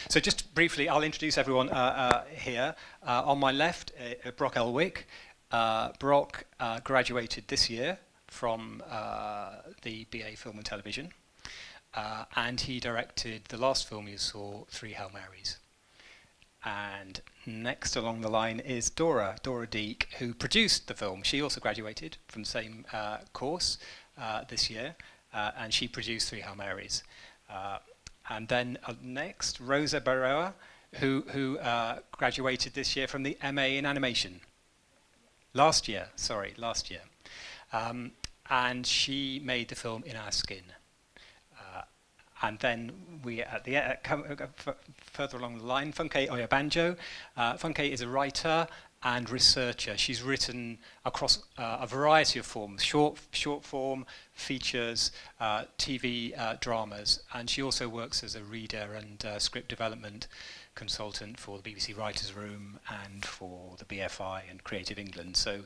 So just briefly, I'll introduce everyone here. On my left, Brock Elwick. Brock graduated this year from the BA Film and Television, and he directed the last film you saw, Three Hail Marys. And next along the line is Dora Deek, who produced the film. She also graduated from the same course this year, and she produced Three Hail Marys. And then next, Rosa Barroa, who graduated this year from the MA in Animation. Last year. And she made the film In Our Skin. And then we, at the further along the line, Funke Oyabanjo. Funke is a writer and researcher. She's written across a variety of forms, short form, features, TV dramas, and she also works as a reader and script development consultant for the BBC Writers' Room and for the BFI and Creative England. So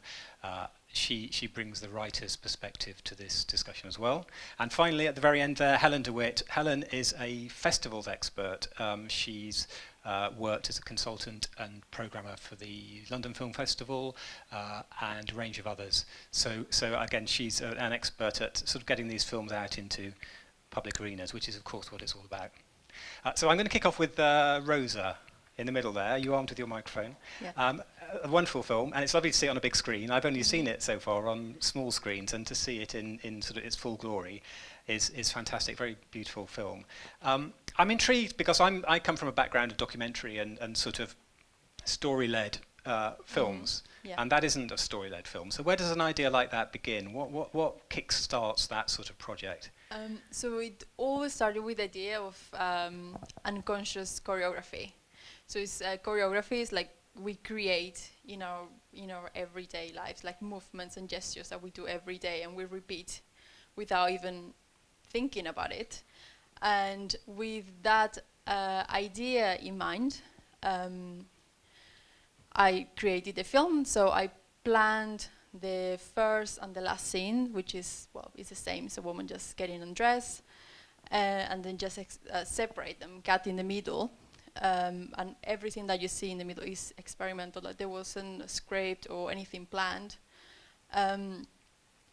she brings the writer's perspective to this discussion as well. And finally, at the very end there, Helen Dewitt. Helen is a festivals expert. She's worked as a consultant and programmer for the London Film Festival and a range of others. So again, she's an expert at sort of getting these films out into public arenas, which is of course what it's all about. So I'm going to kick off with Rosa in the middle there. You armed with your microphone. Yeah. A wonderful film, and it's lovely to see it on a big screen. I've only seen it so far on small screens, and to see it in sort of its full glory is fantastic. Very beautiful film. I'm intrigued because I come from a background of documentary and sort of story-led films, and that isn't a story-led film. So where does an idea like that begin? What kick-starts that sort of project? So it always started with the idea of unconscious choreography. So it's choreography is like we create in our everyday lives, like movements and gestures that we do every day, and we repeat without even thinking about it. And with that idea in mind, I created the film. So I planned the first and the last scene, which is, well, it's the same. It's a woman just getting undressed, and then just separate them, cut in the middle. And everything that you see in the middle is experimental. Like there wasn't a script or anything planned. And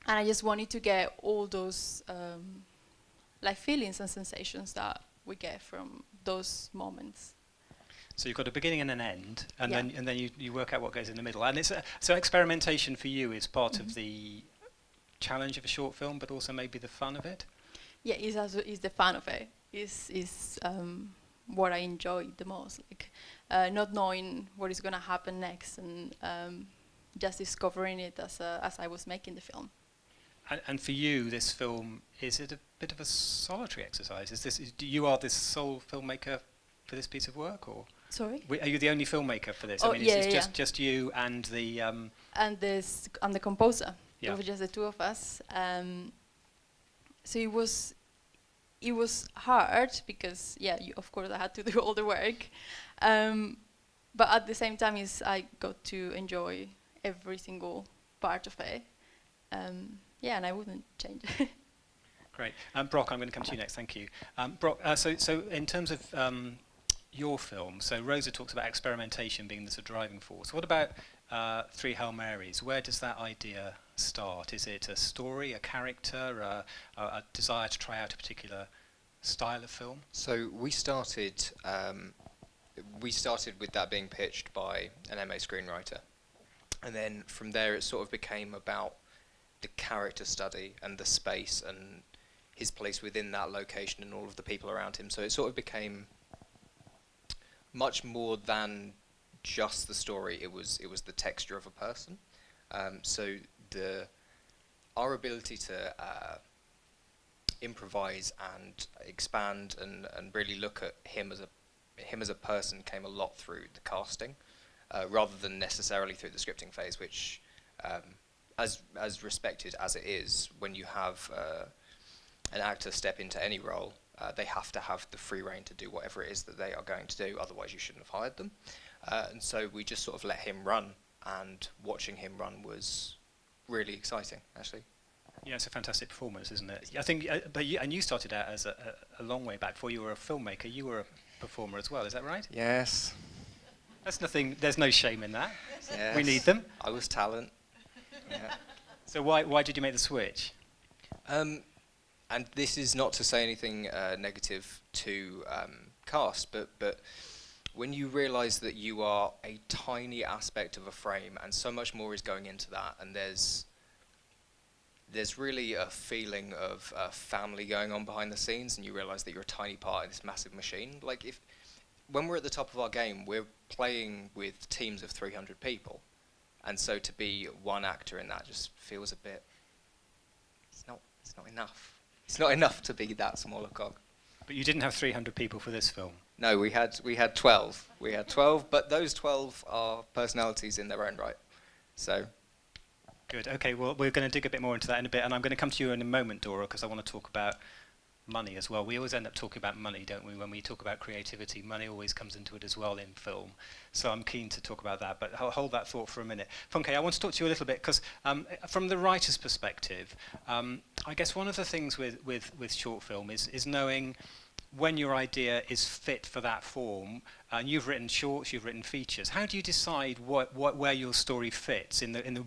I just wanted to get all those like feelings and sensations that we get from those moments. So you've got a beginning and an end, and then you work out what goes in the middle. And it's so experimentation for you is part of the challenge of a short film, but also maybe the fun of it. Yeah, it's the fun of it. Is what I enjoy the most, like not knowing what is going to happen next, and just discovering it as I was making the film. And for you, this film, is it a bit of a solitary exercise? You are this sole filmmaker for this piece of work, or? Sorry? Are you the only filmmaker for this? Oh, I mean, it's just you and the... And the composer. Yeah. It was just the two of us. So it was hard because, of course, I had to do all the work. But at the same time, I got to enjoy every single part of it. And I wouldn't change it. Great. Brock, I'm going to come to you next. Thank you. Brock, so in terms of your film, so Rosa talks about experimentation being the sort of driving force. What about Three Hail Marys? Where does that idea start? Is it a story, a character, a desire to try out a particular style of film? So we started with that being pitched by an MA screenwriter, and then from there it sort of became about the character study and the space and his place within that location and all of the people around him. So it sort of became much more than just the story. It was the texture of a person. So our ability to improvise and expand and really look at him as a person came a lot through the casting, rather than necessarily through the scripting phase, which as respected as it is, when you have an actor step into any role, they have to have the free rein to do whatever it is that they are going to do, otherwise you shouldn't have hired them. And so we just sort of let him run, and watching him run was really exciting, actually. Yeah, it's a fantastic performance, isn't it? I think, you started out as a long way back. Before you were a filmmaker, you were performer as well, is that right? Yes. That's nothing, there's no shame in that. Yes. We need them. I was talent. Yeah. So why did you make the switch? And this is not to say anything negative to cast, but when you realise that you are a tiny aspect of a frame, and so much more is going into that, and there's really a feeling of family going on behind the scenes, and you realise that you're a tiny part of this massive machine. Like when we're at the top of our game, we're playing with teams of 300 people, and so to be one actor in that just feels a bit. It's not enough. It's not enough to be that small a cog. But you didn't have 300 people for this film. No, we had 12. We had 12, but those 12 are personalities in their own right. So. Good. Okay. Well, we're going to dig a bit more into that in a bit, and I'm going to come to you in a moment, Dora, because I want to talk about money as well. We always end up talking about money, don't we? When we talk about creativity, money always comes into it as well in film. So I'm keen to talk about that, but hold that thought for a minute. Funke, I want to talk to you a little bit, because from the writer's perspective, I guess one of the things with short film is knowing when your idea is fit for that form. And you've written shorts, you've written features. How do you decide where your story fits in the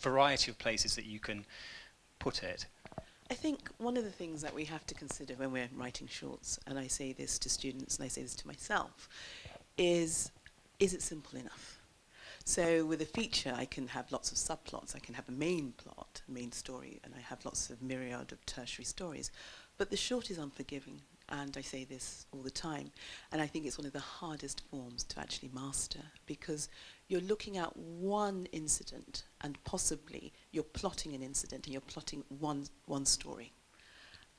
variety of places that you can put it? I think one of the things that we have to consider when we're writing shorts, and I say this to students and I say this to myself, is it simple enough? So with a feature, I can have lots of subplots. I can have a main plot, a main story, and I have lots of myriad of tertiary stories. But the short is unforgiving, and I say this all the time. And I think it's one of the hardest forms to actually master, because you're looking at one incident, and possibly you're plotting an incident, and you're plotting one story.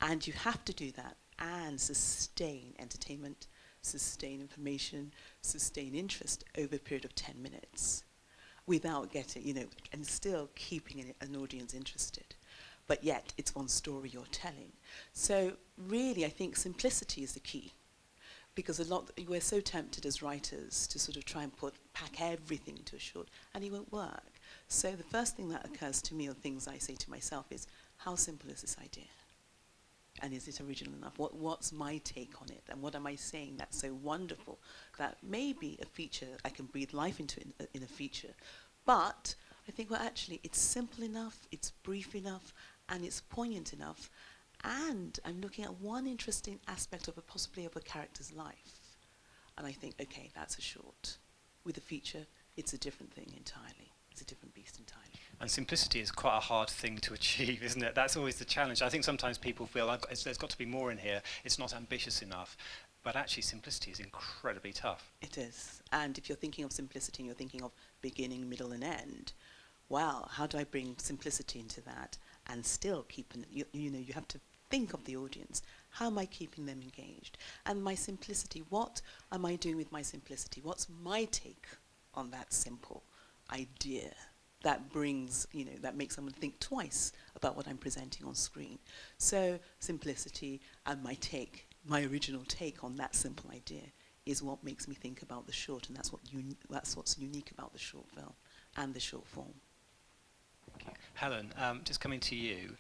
And you have to do that and sustain entertainment, sustain information, sustain interest over a period of 10 minutes without getting, and still keeping an audience interested. But yet, it's one story you're telling. So really, I think simplicity is the key. Because we're so tempted as writers to sort of try and pack everything into a short, and it won't work. So the first thing that occurs to me, or things I say to myself, is, how simple is this idea? And is it original enough? What's my take on it? And what am I saying that's so wonderful that maybe a feature, I can breathe life into it in a feature. But I think, well, actually, it's simple enough, it's brief enough, and it's poignant enough. And I'm looking at one interesting aspect of possibly of a character's life. And I think, okay, that's a short. With a feature, it's a different thing entirely. It's a different beast entirely. And simplicity is quite a hard thing to achieve, isn't it? That's always the challenge. I think sometimes people feel there's got to be more in here. It's not ambitious enough. But actually, simplicity is incredibly tough. It is. And if you're thinking of simplicity and you're thinking of beginning, middle, and end, wow, how do I bring simplicity into that and still keep, you have to think of the audience. How am I keeping them engaged? And my simplicity, what am I doing with my simplicity? What's my take on that simple idea that brings, that makes someone think twice about what I'm presenting on screen? So simplicity and my original take on that simple idea is what makes me think about the short, and that's what's unique about the short film and the short form. Helen, just coming to you.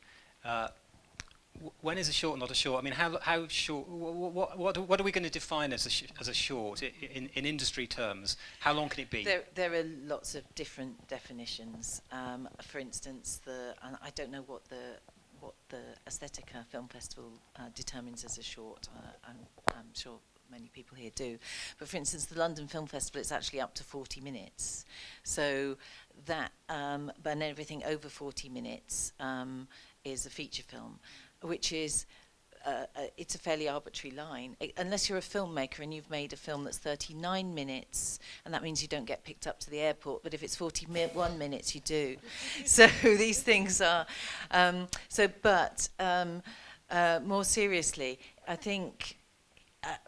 When is a short not a short? I mean, how short? What are we going to define as a short in industry terms? How long can it be? There are lots of different definitions. For instance, and I don't know what the Aesthetica Film Festival determines as a short. I'm sure many people here do. But for instance, the London Film Festival, it's actually up to 40 minutes. So that, and everything over 40 minutes is a feature film, which is, it's a fairly arbitrary line. Unless you're a filmmaker and you've made a film that's 39 minutes, and that means you don't get picked up to the airport, but if it's 41 minutes, you do. So these things are, more seriously, I think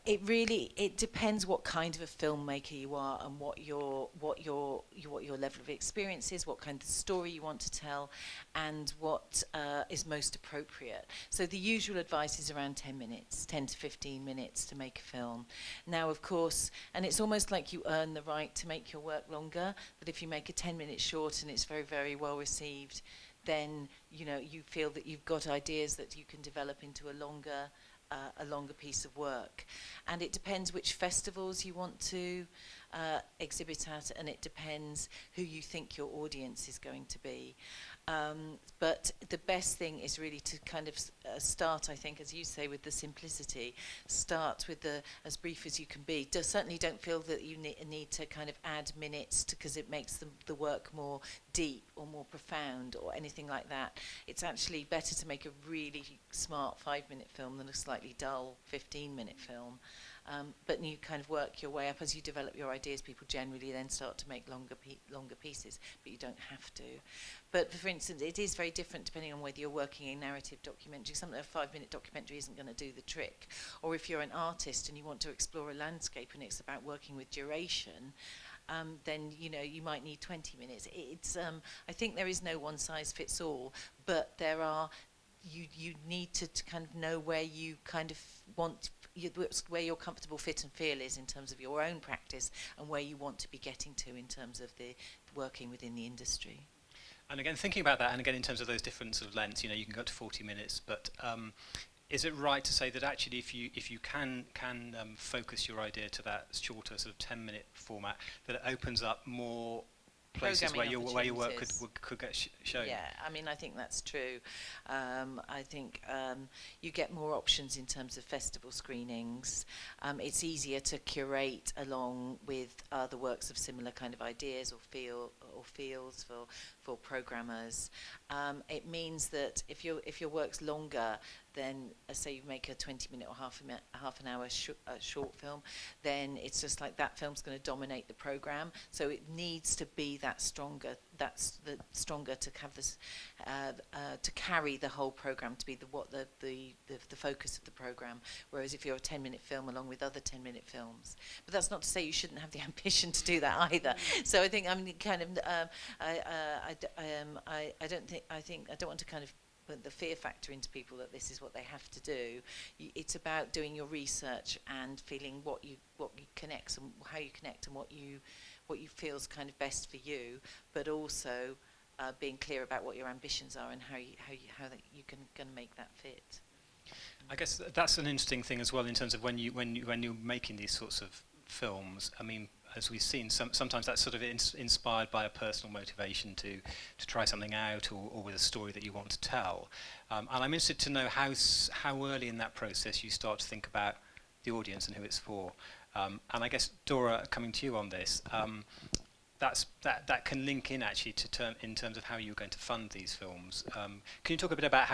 it depends what kind of a filmmaker you are and what your level of experience is, what kind of story you want to tell, and what is most appropriate. So the usual advice is around 10 minutes, 10 to 15 minutes to make a film. Now, of course, and it's almost like you earn the right to make your work longer, that if you make a 10-minute short and it's very, very well received, then you feel that you've got ideas that you can develop into a longer a longer piece of work. And it depends which festivals you want to exhibit at, and it depends who you think your audience is going to be. But the best thing is really to kind of start, I think, as you say, with the simplicity. Start with the as brief as you can be. Certainly don't feel that you need to kind of add minutes because it makes the work more deep or more profound or anything like that. It's actually better to make a really smart 5-minute film than a slightly dull 15-minute film. But you kind of work your way up as you develop your ideas. People generally then start to make longer pieces, but you don't have to. But for instance, it is very different depending on whether you're working in narrative documentary. Something a 5-minute documentary isn't going to do the trick. Or if you're an artist and you want to explore a landscape and it's about working with duration, then you might need 20 minutes. It's I think there is no one size fits all, but there are. You need to kind of know where you kind of want. Where your comfortable fit and feel is in terms of your own practice, and where you want to be getting to in terms of the working within the industry. And again, thinking about that, and again in terms of those different sort of lengths, you can go up to 40 minutes, but is it right to say that actually if you can focus your idea to that shorter sort of 10-minute format, that it opens up more places where your work could get shown? Yeah, I mean, I think that's true. I think you get more options in terms of festival screenings. It's easier to curate along with other works of similar kind of ideas or fields for programmers. It means that if your work's longer, then say you make a 20-minute or half an hour short film, then it's just like that film's going to dominate the program. So it needs to be that stronger. That's the stronger to have this to carry the whole program, to be the focus of the program. Whereas if you're a 10-minute film along with other 10-minute films, but that's not to say you shouldn't have the ambition to do that either. So I think I don't want to kind of put the fear factor into people that this is what they have to do. It's about doing your research and feeling what you connects and how you connect and what you feels kind of best for you, but also being clear about what your ambitions are and how you can make that fit. I guess that's an interesting thing as well in terms of when you're making these sorts of films. I mean, as we've seen, sometimes that's sort of inspired by a personal motivation to try something out, or with a story that you want to tell. And I'm interested to know how early in that process you start to think about the audience and who it's for. And I guess, Dora, coming to you on this, that can link in actually in terms of how you're going to fund these films. Can you talk a bit about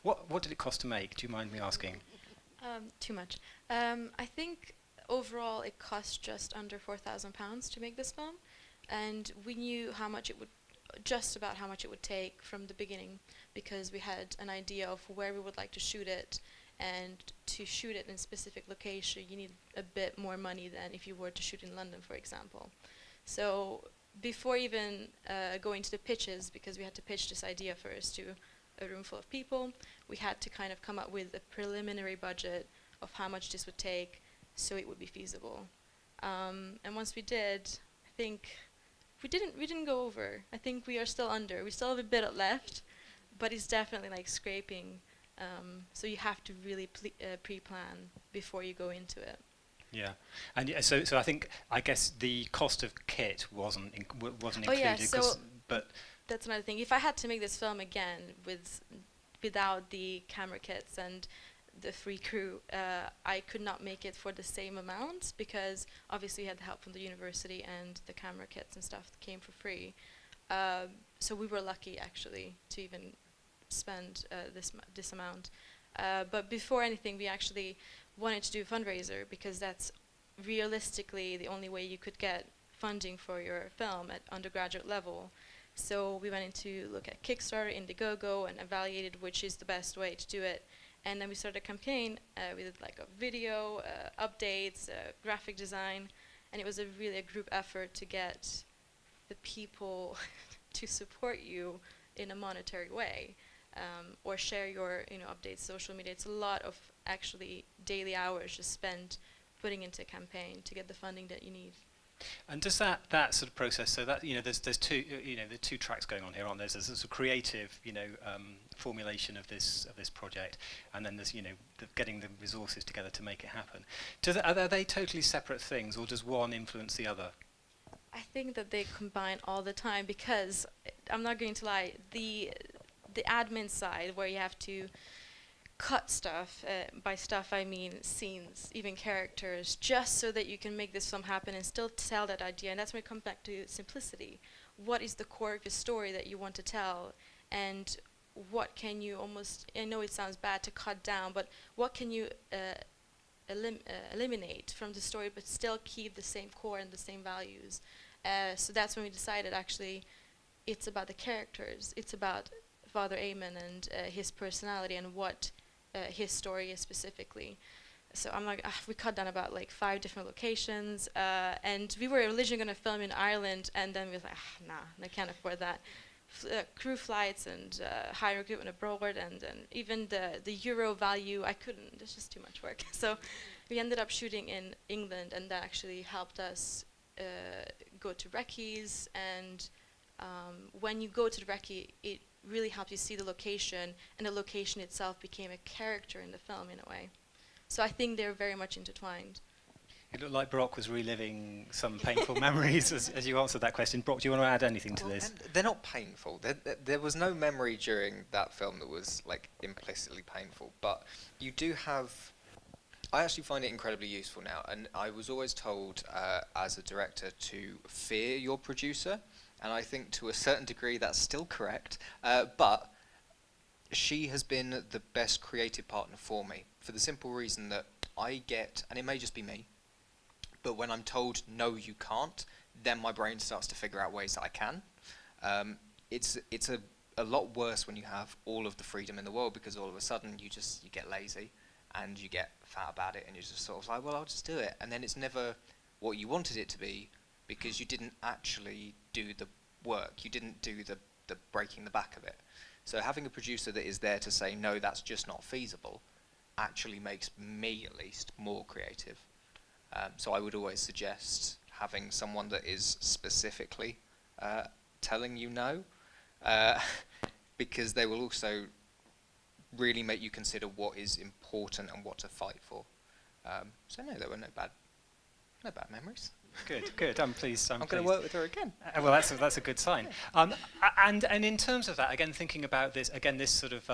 what did it cost to make? Do you mind me asking? Too much. I think overall it cost just under £4,000 to make this film, and we knew just about how much it would take from the beginning, because we had an idea of where we would like to shoot it, and to shoot it in a specific location you need a bit more money than if you were to shoot in London, for example. So before even going to the pitches, because we had to pitch this idea first to a room full of people, we had to kind of come up with a preliminary budget of how much this would take so it would be feasible. And once we did, I think we didn't go over. I think we are still under. We still have a bit left, but it's definitely like scraping. So you have to really pre-plan before you go into it. Yeah, and so I guess the cost of kit wasn't included. Yeah, but that's another thing. If I had to make this film again without the camera kits and the free crew, I could not make it for the same amount, because obviously we had the help from the university and the camera kits and stuff came for free. So we were lucky actually to even spend this amount. But before anything, we actually wanted to do a fundraiser, because that's realistically the only way you could get funding for your film at undergraduate level. So we went in to look at Kickstarter, Indiegogo, and evaluated which is the best way to do it. And then we started a campaign. We did like a video, updates, graphic design, and it was really a group effort to get the people to support you in a monetary way, or share your updates, social media. It's a lot of actually daily hours just spent putting into a campaign to get the funding that you need. And does that sort of process, so that, there's two, the two tracks going on here, aren't there? There's a sort of creative, formulation of this project, and then there's, getting the resources together to make it happen. Are they totally separate things, or does one influence the other? I think that they combine all the time, because I'm not going to lie, the admin side where you have to cut stuff, by stuff I mean scenes, even characters, just so that you can make this film happen and still tell that idea. And that's when it comes back to simplicity. What is the core of the story that you want to tell, and what can you I know it sounds bad to cut down, but what can you eliminate from the story but still keep the same core and the same values? So that's when we decided, actually, it's about the characters. It's about Father Eamon and his personality and what his story is specifically. So I'm like, we cut down about like 5 different locations, and we were originally going to film in Ireland, and then we was like, nah, I can't afford that. Crew flights and hire equipment abroad, and even the euro value, I couldn't. It's just too much work. So we ended up shooting in England, and that actually helped us go to recce's. And when you go to the recce, it really helps you see the location, and the location itself became a character in the film in a way. So I think they're very much intertwined. It looked like Brock was reliving some painful memories as you answered that question. Brock, do you want to add anything to this? They're not painful. There was no memory during that film that was like implicitly painful, but you do have. I actually find it incredibly useful now, and I was always told as a director to fear your producer, and I think to a certain degree that's still correct, but she has been the best creative partner for me, for the simple reason that I get, and it may just be me, but when I'm told, no, you can't, then my brain starts to figure out ways that I can. It's a lot worse when you have all of the freedom in the world, because all of a sudden you get lazy and you get fat about it, and you're just sort of like, well, I'll just do it. And then it's never what you wanted it to be, because you didn't actually do the work. You didn't do the breaking the back of it. So having a producer that is there to say, no, that's just not feasible, actually makes me, at least, more creative. So I would always suggest having someone that is specifically telling you no, because they will also really make you consider what is important and what to fight for. So no, there were no bad memories. Good. I'm pleased. I'm going to work with her again. Well, that's a good sign. And in terms of that, again, thinking about this sort of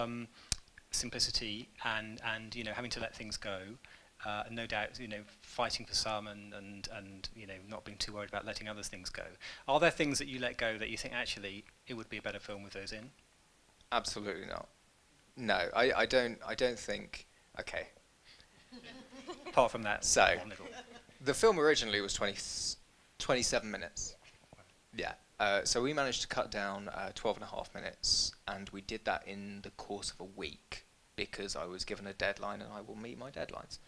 simplicity and having to let things go. No doubt, fighting for some and not being too worried about letting other things go. Are there things that you let go that you think actually it would be a better film with those in? Absolutely not. No, I don't think. Okay. Apart from that, so little. The film originally was 27 minutes. Yeah. So we managed to cut down 12 and a half minutes, and we did that in the course of a week, because I was given a deadline and I will meet my deadlines.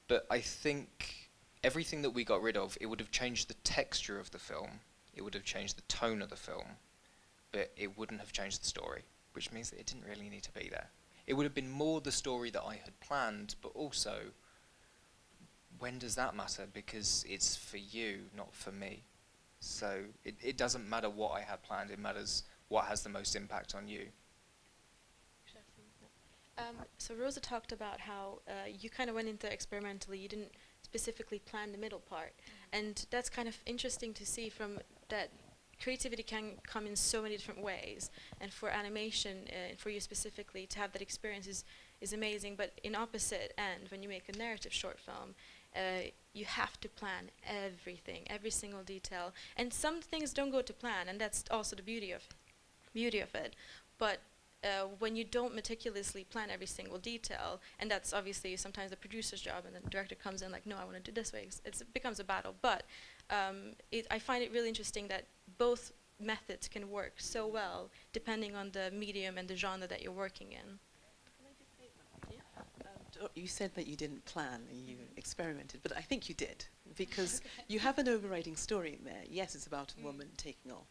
But I think everything that we got rid of, it would have changed the texture of the film, it would have changed the tone of the film, but it wouldn't have changed the story, which means that it didn't really need to be there. It would have been more the story that I had planned, but also, when does that matter? Because it's for you, not for me. So it doesn't matter what I had planned, it matters what has the most impact on you. So Rosa talked about how you kind of went into experimentally. You didn't specifically plan the middle part, and that's kind of interesting to see from that. Creativity can come in so many different ways, and for animation, for you specifically, to have that experience is amazing. But in opposite end, when you make a narrative short film, you have to plan everything, every single detail, and some things don't go to plan, and that's also the beauty of it. But when you don't meticulously plan every single detail, and that's obviously sometimes the producer's job, and then the director comes in like, no, I want to do this way. It becomes a battle. But I find it really interesting that both methods can work so well depending on the medium and the genre that you're working in. You said that you didn't plan and you experimented, but I think you did, because you have an overriding story in there. Yes, it's about a woman taking off,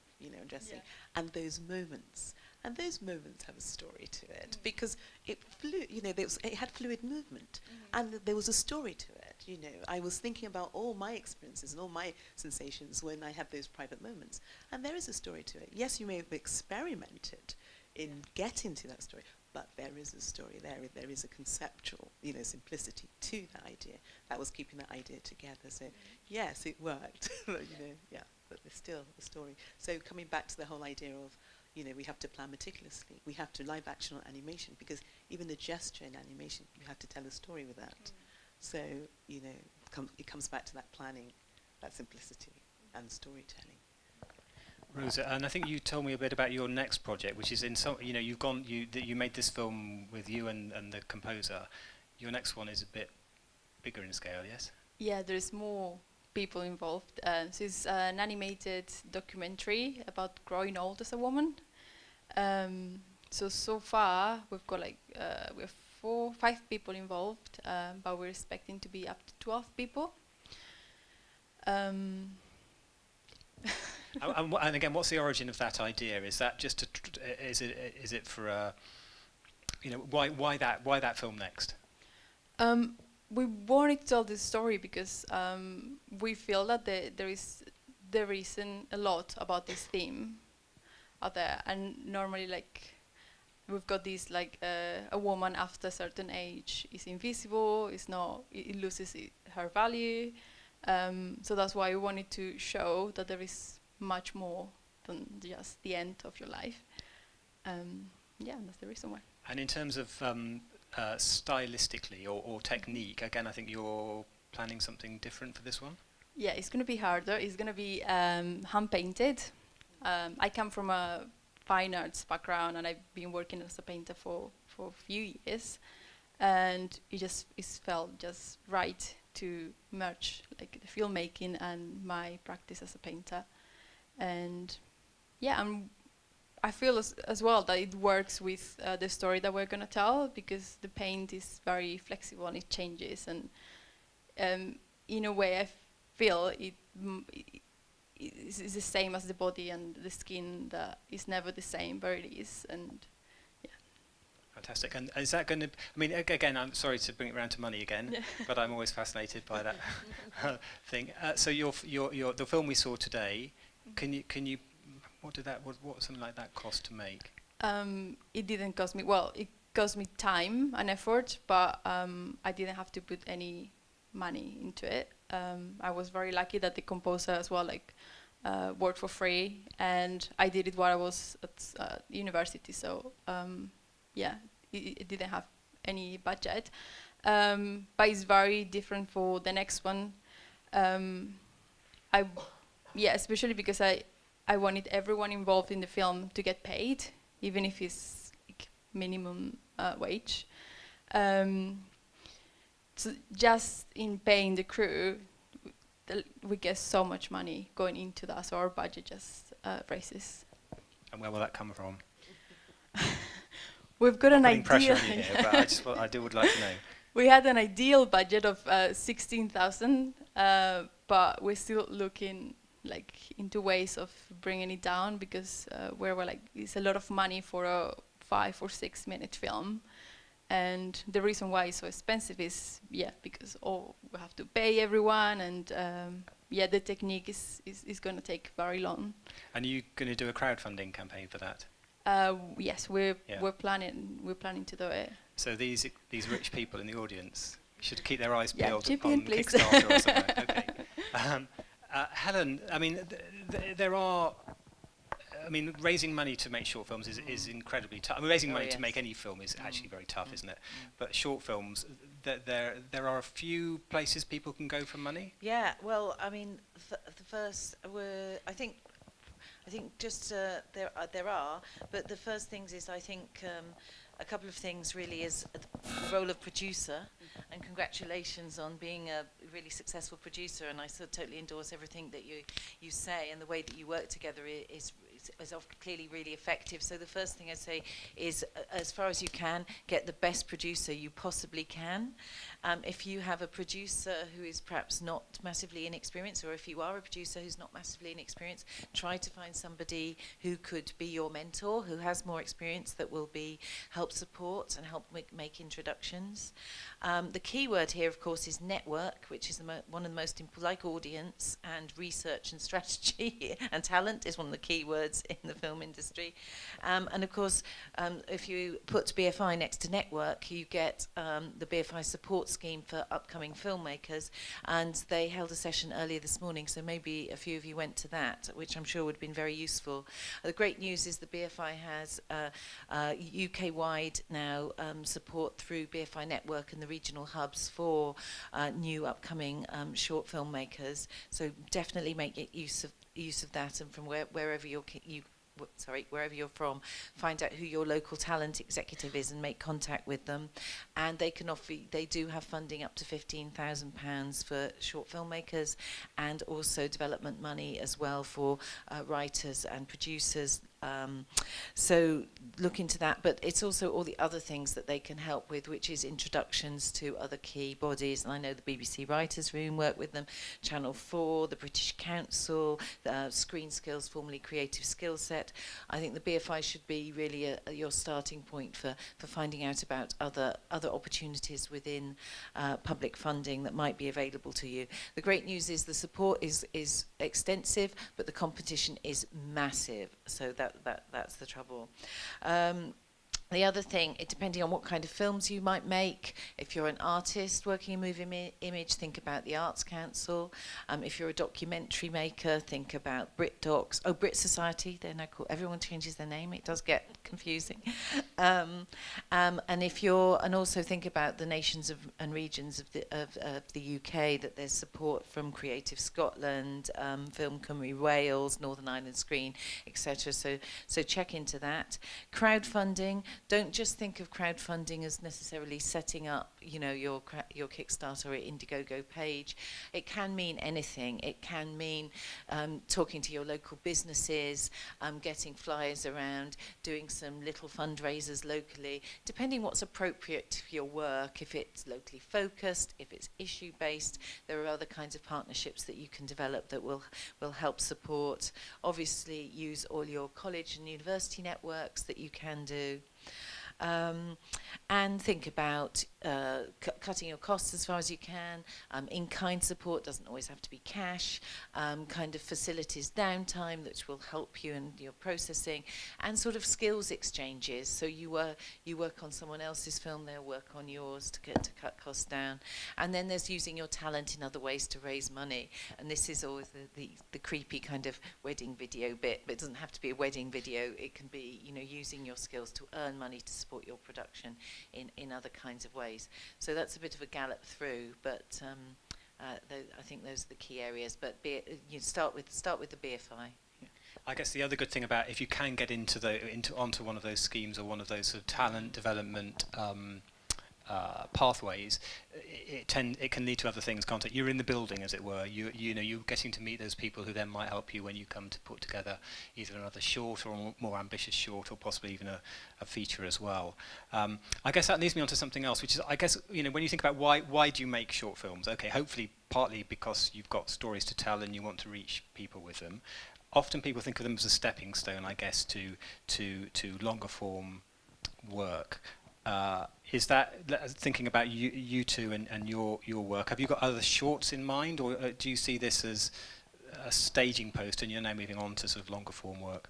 dressing, and those moments have a story to it, because it flew, it had fluid movement, and there was a story to it. you know, I was thinking about all my experiences and all my sensations when I had those private moments. And there is a story to it. Yes, you may have experimented in getting to that story, but there is a story there. There is a conceptual, you know, simplicity to that idea. That was keeping that idea together. So, yes, it worked. But, you know, yeah, but there's still a story. So coming back to the whole idea of, you know, we have to plan meticulously. We have to live action or animation, because even the gesture in animation, you have to tell a story with that. So, you know, it comes back to that planning, that simplicity and storytelling. Rosa, and I think you told me a bit about your next project, which is in some, you know, you made this film with you and the composer. Your next one is a bit bigger in scale, yes? Yeah, there's more people involved. So it's an animated documentary about growing old as a woman. So far we've got like we have 5 people involved, but we're expecting to be up to 12 people. And again, what's the origin of that idea? Is that just is it for a, you know, why that film next? We wanted to tell this story because we feel that there isn't a lot about this theme out there, and normally like we've got this like a woman after a certain age is invisible, it loses her value. So that's why we wanted to show that there is much more than just the end of your life. Yeah, that's the reason why. And in terms of stylistically or technique, again, I think you're planning something different for this one? Yeah, it's going to be harder. It's going to be hand-painted. I come from a fine arts background, and I've been working as a painter for a few years. And it felt just right to merge like the filmmaking and my practice as a painter. And yeah, I feel as well that it works with the story that we're going to tell, because the paint is very flexible and it changes. And in a way, I feel it is the same as the body and the skin, that is never the same, but it is. And fantastic. And is that going to, I mean, again, I'm sorry to bring it around to money again, but I'm always fascinated by that thing. So the film we saw today, can you what something like that cost to make? It didn't cost me, well, it cost me time and effort, but I didn't have to put any money into it. I was very lucky that the composer as well worked for free, and I did it while I was at university, so yeah, it didn't have any budget. But it's very different for the next one. Especially because I wanted everyone involved in the film to get paid, even if it's like minimum wage. So just in paying the crew, we get so much money going into that, so our budget just raises. And where will that come from? We've got an Putting pressure ideal. on you here, but I would like to know. We had an ideal budget of 16,000, but we're still looking like into ways of bringing it down, because we're like, it's a lot of money for a 5 or 6 minute film. And the reason why it's so expensive is, because we have to pay everyone, and the technique is going to take very long. And are you going to do a crowdfunding campaign for that? Yes, we're planning to do it. So these rich people in the audience should keep their eyes peeled chip on in, please. Kickstarter or something. Okay. Helen, I mean, there are. I mean, raising money to make short films is incredibly tough. I mean, raising money to make any film is actually very tough, isn't it? But short films, there are a few places people can go for money. Yeah, well, I mean, the first were, I think just there are, but the first things is, I think a couple of things really is the role of producer, and congratulations on being a really successful producer, and I totally endorse everything that you say, and the way that you work together is clearly really effective. So the first thing I say is, as far as you can, get the best producer you possibly can. If you have a producer who is perhaps not massively inexperienced, or if you are a producer who's not massively inexperienced, try to find somebody who could be your mentor, who has more experience, that will help support and help make introductions. The key word here, of course, is network, which is one of the most like audience and research and strategy and talent is one of the key words in the film industry. And of course, if you put BFI next to network, you get the Bfi Support scheme for upcoming filmmakers, and they held a session earlier this morning, so maybe a few of you went to that, which I'm sure would have been very useful. The great news is the BFI has UK-wide now support through BFI Network and the regional hubs for new upcoming short filmmakers. So definitely make use of that, and from wherever wherever you're from, find out who your local talent executive is and make contact with them. And they do have funding up to £15,000 for short filmmakers, and also development money as well for writers and producers. So look into that, but it's also all the other things that they can help with, which is introductions to other key bodies. And I know the BBC Writers' Room work with them, Channel 4, the British Council, Screen Skills, formerly Creative Skill Set. I think the BFI should be really your starting point for finding out about other opportunities within public funding that might be available to you. The great news is the support is extensive, but the competition is massive. So that's the trouble. The other thing, depending on what kind of films you might make, if you're an artist working in moving image, think about the Arts Council. If you're a documentary maker, think about BritDocs. Oh, Brit Society, they're now called. Everyone changes their name. It does get confusing. And also think about the nations and regions of the UK, that there's support from Creative Scotland, Film Cymru Wales, Northern Ireland Screen, etc. So check into that. Crowdfunding. Don't just think of crowdfunding as necessarily setting up, your Kickstarter or Indiegogo page. It can mean anything. It can mean talking to your local businesses, getting flyers around, doing some little fundraisers locally, depending what's appropriate for your work. If it's locally focused, if it's issue-based, there are other kinds of partnerships that you can develop that will help support. Obviously, use all your college and university networks that you can do. And think about cutting your costs as far as you can. In-kind support doesn't always have to be cash. Kind of facilities downtime, which will help you in your processing, and sort of skills exchanges. So you work on someone else's film, they'll work on yours to cut costs down. And then there's using your talent in other ways to raise money. And this is always the creepy kind of wedding video bit, but it doesn't have to be a wedding video. It can be, using your skills to earn money to support your production in other kinds of ways. So that's a bit of a gallop through, but I think those are the key areas. But start with the BFI. I guess the other good thing about if you can get onto one of those schemes or one of those sort of talent development pathways, it can lead to other things, can't it? You're in the building, as it were. You're getting to meet those people who then might help you when you come to put together either another short or a more ambitious short, or possibly even a feature as well. I guess that leads me on to something else, which is, I guess, when you think about why do you make short films? Okay, hopefully partly because you've got stories to tell and you want to reach people with them. Often people think of them as a stepping stone, I guess, to longer form work. Is that thinking about you two and your work? Have you got other shorts in mind, or do you see this as a staging post and you're now moving on to sort of longer form work?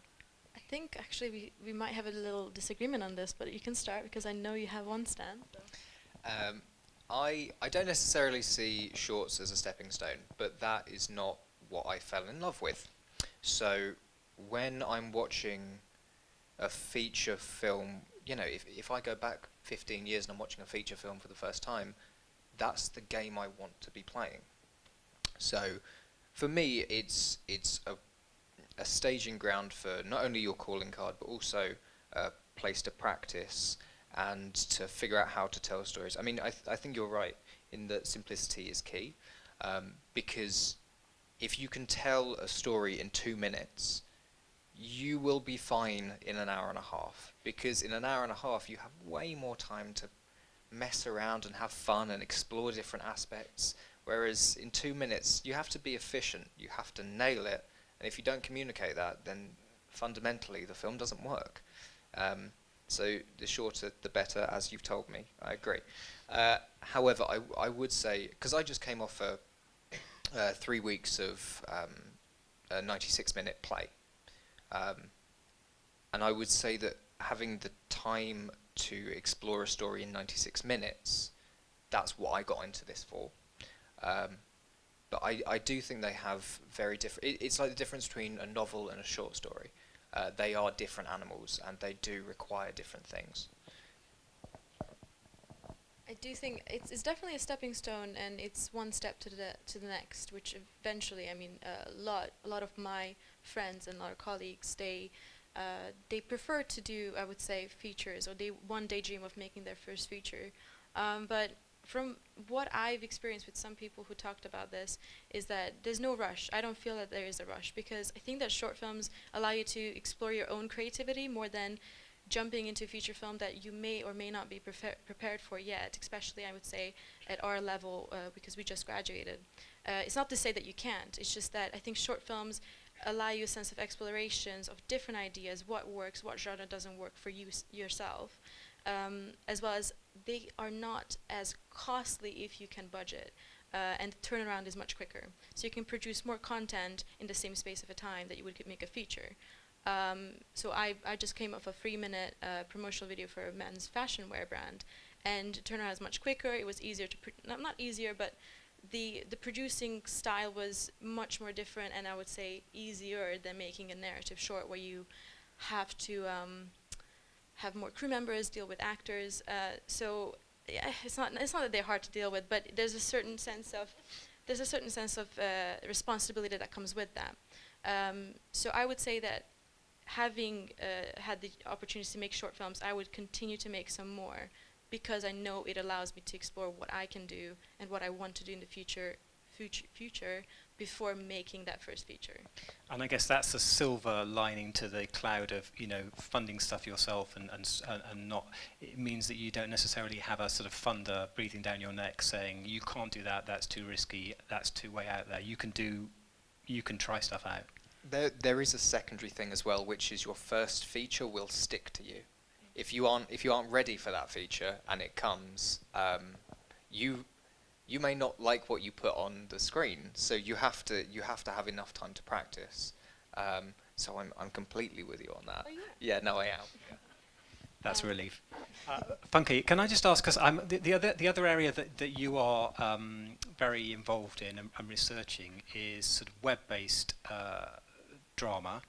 I think actually we might have a little disagreement on this, but you can start because I know you have one, Stan. So. I don't necessarily see shorts as a stepping stone, but that is not what I fell in love with. So when I'm watching a feature film, if I go back 15 years and I'm watching a feature film for the first time, that's the game I want to be playing. So for me, it's a staging ground for not only your calling card, but also a place to practice and to figure out how to tell stories. I mean, I think you're right in that simplicity is key, because if you can tell a story in 2 minutes, you will be fine in an hour and a half, because in an hour and a half you have way more time to mess around and have fun and explore different aspects, whereas in 2 minutes you have to be efficient, you have to nail it, and if you don't communicate that, then fundamentally the film doesn't work. So the shorter the better, as you've told me. I agree. However, I would say, because I just came off 3 weeks of a 96-minute play, and I would say that having the time to explore a story in 96 minutes, that's what I got into this for. But I do think they have very different... It's like the difference between a novel and a short story. They are different animals, and they do require different things. I do think it's definitely a stepping stone, and it's one step to the next, which eventually, I mean, a lot of my friends and a lot of colleagues, they prefer to do, I would say, features, or they one day dream of making their first feature. But from what I've experienced with some people who talked about this, is that there's no rush. I don't feel that there is a rush, because I think that short films allow you to explore your own creativity more than jumping into a feature film that you may or may not be prepared for yet, especially, I would say, at our level, because we just graduated. It's not to say that you can't, it's just that I think short films allow you a sense of explorations of different ideas, what works, what genre doesn't work for you yourself, as well as they are not as costly if you can budget, and the turnaround is much quicker. So you can produce more content in the same space of a time that you would make a feature. So I just came off a 3-minute promotional video for a men's fashion wear brand, and turnaround is much quicker. It was easier to, not easier, but the producing style was much more different, and I would say easier than making a narrative short where you have to have more crew members, deal with actors. So yeah, it's not that they're hard to deal with, but there's a certain sense of responsibility that comes with that. So I would say that having had the opportunity to make short films, I would continue to make some more, because I know it allows me to explore what I can do and what I want to do in the future before making that first feature. And I guess that's a silver lining to the cloud of, you know, funding stuff yourself, and not, it means that you don't necessarily have a sort of funder breathing down your neck saying, you can't do that, that's too risky, that's too way out there. You can try stuff out. There is a secondary thing as well, which is your first feature will stick to you. If you aren't ready for that feature and it comes, you may not like what you put on the screen, so you have to have enough time to practice. So I'm completely with you on that. Oh, you are? Yeah, no, I am. Yeah. That's a relief. Funky, can I just ask, because the other area that you are very involved in and researching is sort of web-based drama,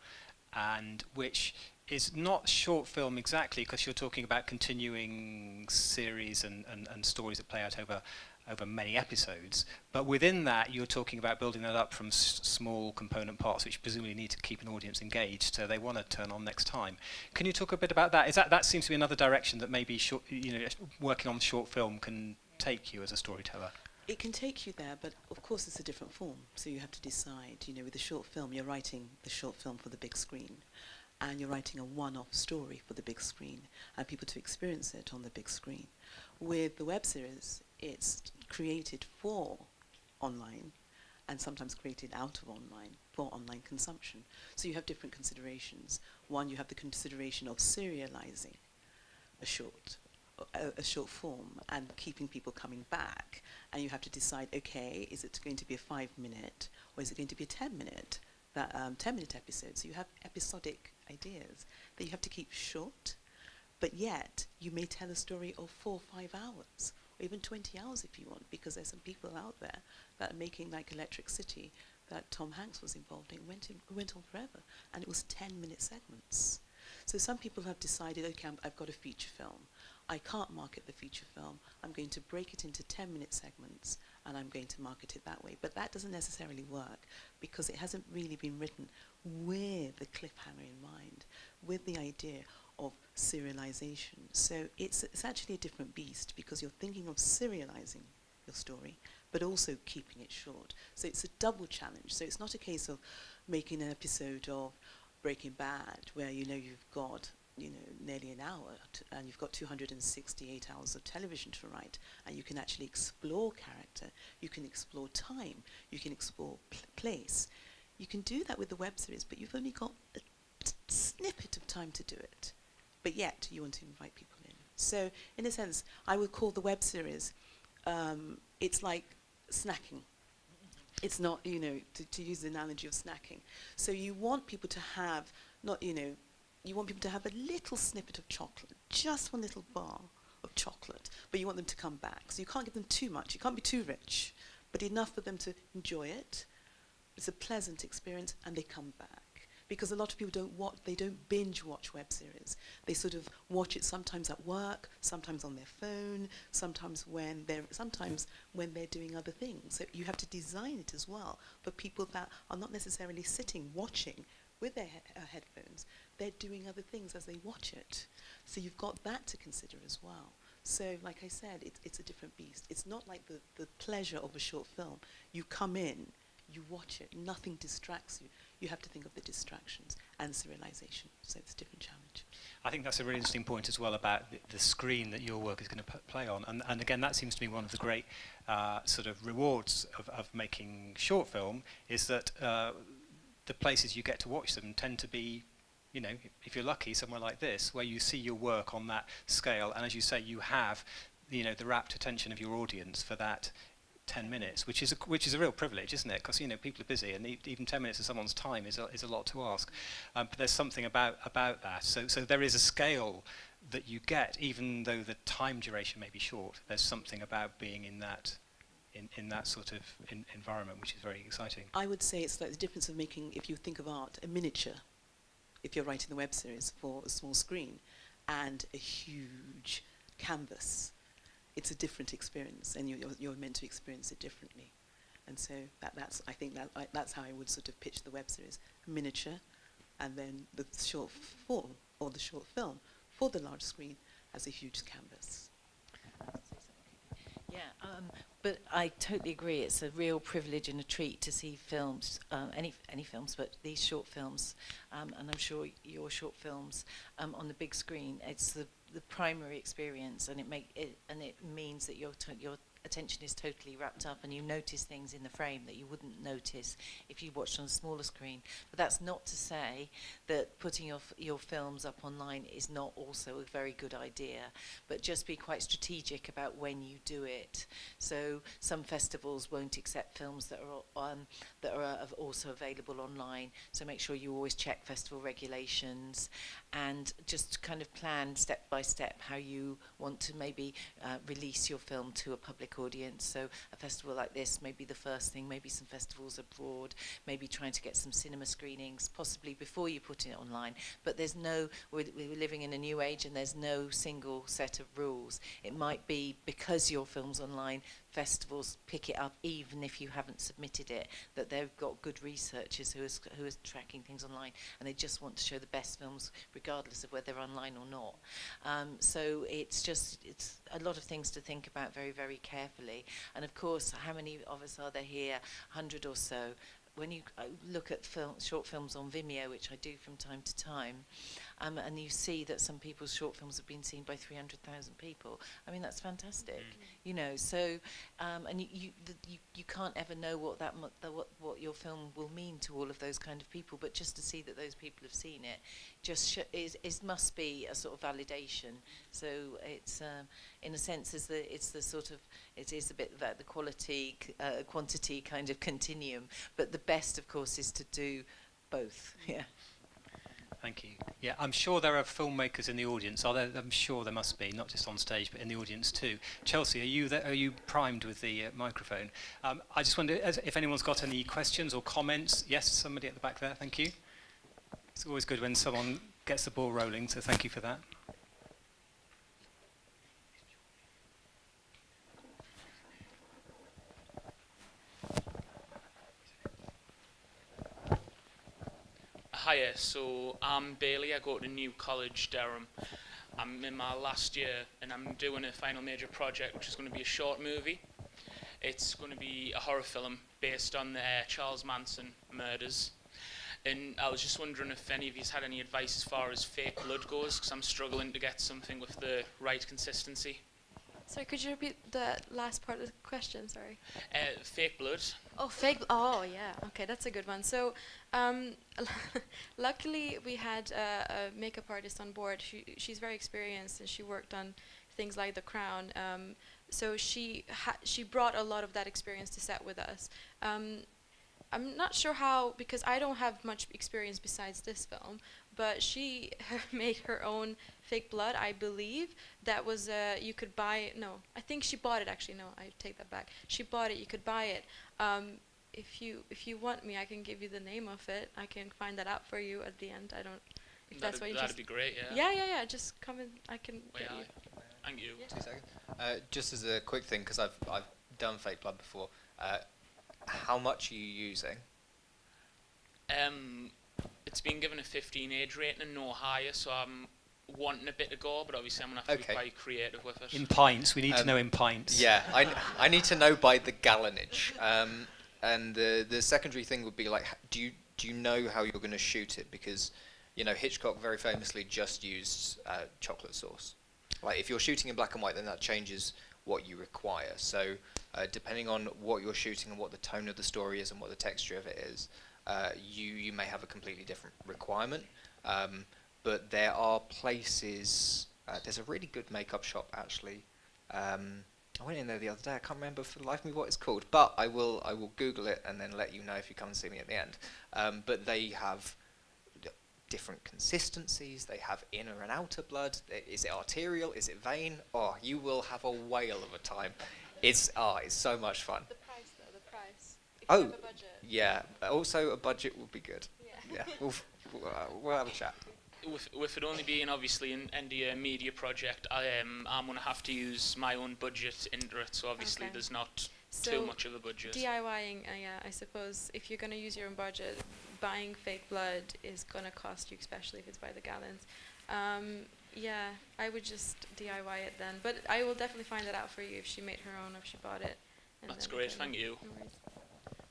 and which is not short film exactly, because you're talking about continuing series and stories that play out over many episodes, but within that you're talking about building that up from small component parts which presumably need to keep an audience engaged so they want to turn on next time. Can you talk a bit about that? That seems to be another direction that maybe working on short film can take you as a storyteller. It can take you there, but of course it's a different form, so you have to decide. You know, with the short film, you're writing the short film for the big screen, and you're writing a one-off story for the big screen, and people to experience it on the big screen. With the web series, it's created for online, and sometimes created out of online, for online consumption. So you have different considerations. One, you have the consideration of serializing a short form and keeping people coming back, and you have to decide, okay, is it going to be a 5-minute or is it going to be a 10-minute 10-minute episode? So you have episodic ideas that you have to keep short, but yet you may tell a story of 4 or 5 hours, or even 20 hours if you want, because there's some people out there that are making, like Electric City that Tom Hanks was involved in, went on forever, and it was 10-minute segments. So some people have decided, okay, I've got a feature film. I can't market the feature film. I'm going to break it into 10-minute segments, and I'm going to market it that way. But that doesn't necessarily work, because it hasn't really been written with the cliffhanger in mind, with the idea of serialization. So it's actually a different beast, because you're thinking of serializing your story, but also keeping it short. So it's a double challenge. So it's not a case of making an episode of Breaking Bad, where you've got nearly an hour, and you've got 268 hours of television to write, and you can actually explore character, you can explore time, you can explore place. You can do that with the web series, but you've only got a snippet of time to do it. But yet, you want to invite people in. So, in a sense, I would call the web series, it's like snacking. It's not, to use the analogy of snacking. So you want people to have, you want people to have a little snippet of chocolate, just one little bar of chocolate, but you want them to come back. So you can't give them too much. You can't be too rich, but enough for them to enjoy it. It's a pleasant experience, and they come back. Because a lot of people don't binge watch web series. They sort of watch it sometimes at work, sometimes on their phone, sometimes when they're doing other things. So you have to design it as well for people that are not necessarily sitting watching with their headphones. They're doing other things as they watch it. So you've got that to consider as well. So like I said, it's a different beast. It's not like the pleasure of a short film. You come in, you watch it, nothing distracts you. You have to think of the distractions and serialization. So it's a different challenge. I think that's a really interesting point as well about the screen that your work is going to play on. And again, that seems to be one of the great sort of rewards of making short film, is that the places you get to watch them tend to be, if you're lucky, somewhere like this, where you see your work on that scale. And as you say, you have, the rapt attention of your audience for that 10 minutes, which is a real privilege, isn't it? Because people are busy, and even 10 minutes of someone's time is a lot to ask. But there's something about that. So there is a scale that you get, even though the time duration may be short. There's something about being in that sort of environment, which is very exciting. I would say it's like the difference of making, if you think of art, a miniature, if you're writing the web series for a small screen, and a huge canvas. It's a different experience, and you're meant to experience it differently. And so I think that's how I would sort of pitch the web series: miniature, and then the short form or the short film for the large screen as a huge canvas. Yeah, but I totally agree. It's a real privilege and a treat to see films, any films, but these short films, and I'm sure your short films on the big screen. It's the primary experience, and it means that your attention is totally wrapped up, and you notice things in the frame that you wouldn't notice if you watched on a smaller screen. But that's not to say that putting your films up online is not also a very good idea, but just be quite strategic about when you do it. So some festivals won't accept films that are also available online, so make sure you always check festival regulations, and just kind of plan step by step how you want to maybe release your film to a public audience. So a festival like this may be the first thing, maybe some festivals abroad, maybe trying to get some cinema screenings possibly before you put it online. But we're living in a new age, and there's no single set of rules. It might be because your film's online, festivals pick it up even if you haven't submitted it, that they've got good researchers who are tracking things online, and they just want to show the best films regardless of whether they're online or not. So it's a lot of things to think about very, very carefully. And of course, how many of us are there here? 100 or so. When you look at short films on Vimeo, which I do from time to time, and you see that some people's short films have been seen by 300,000 people. I mean, that's fantastic, So, and you can't ever know what your film will mean to all of those kind of people. But just to see that those people have seen it, just must be a sort of validation. So it's in a sense it is a bit about the quality quantity kind of continuum. But the best, of course, is to do both. Yeah. Thank you. Yeah, I'm sure there are filmmakers in the audience. I'm sure there must be, not just on stage, but in the audience too. Chelsea, are you primed with the microphone? I just wonder if anyone's got any questions or comments. Yes, somebody at the back there. Thank you. It's always good when someone gets the ball rolling, so thank you for that. Hiya, so I'm Bailey. I go to New College, Durham. I'm in my last year, and I'm doing a final major project, which is going to be a short movie. It's going to be a horror film based on the Charles Manson murders. And I was just wondering if any of you had any advice as far as fake blood goes, because I'm struggling to get something with the right consistency. Sorry, could you repeat the last part of the question? Sorry. Fake blood. Oh, fake. Oh, yeah. Okay, that's a good one. So, luckily, we had a makeup artist on board. She's very experienced, and she worked on things like The Crown. So she brought a lot of that experience to set with us. I'm not sure how, because I don't have much experience besides this film, but she made her own fake blood, I believe. That was, you could buy, no, I think she bought it actually, no, I take that back. She bought it, you could buy it. If you want me, I can give you the name of it. I can find that out for you at the end. I don't, if that's what you That'd just... be great, yeah. Yeah, just come in, I can get you. Thank you. Yeah. 2 seconds. Just as a quick thing, because I've done fake blood before. How much are you using? It's been given a 15 age rating and no higher, so I'm wanting a bit to go, but obviously I'm going to have to be quite creative with it. In pints, we need to know in pints. Yeah, I need to know by the gallonage. And the secondary thing would be like, do you know how you're going to shoot it? Because, you know, Hitchcock very famously just used chocolate sauce. Like, if you're shooting in black and white, then that changes what you require. So depending on what you're shooting and what the tone of the story is and what the texture of it is, you may have a completely different requirement. But there are places, there's a really good makeup shop actually. I went in there the other day, I can't remember for the life of me what it's called, but I will Google it and then let you know if you come and see me at the end. But they have different consistencies, they have inner and outer blood. Is it arterial, is it vein? Oh, you will have a whale of a time. It's so much fun. The price though, the price. If Oh, you have a budget. yeah, also a budget would be good. Yeah. Yeah, we'll have a chat. With it only being obviously an end-of-year media project, I'm going to have to use my own budget into it, so obviously Okay. there's not So too much of a budget. DIYing, yeah, I suppose if you're going to use your own budget, buying fake blood is going to cost you, especially if it's by the gallons. Yeah, I would just DIY it then. But I will definitely find that out for you if she made her own or if she bought it. And That's then we great, can- thank you. no worries.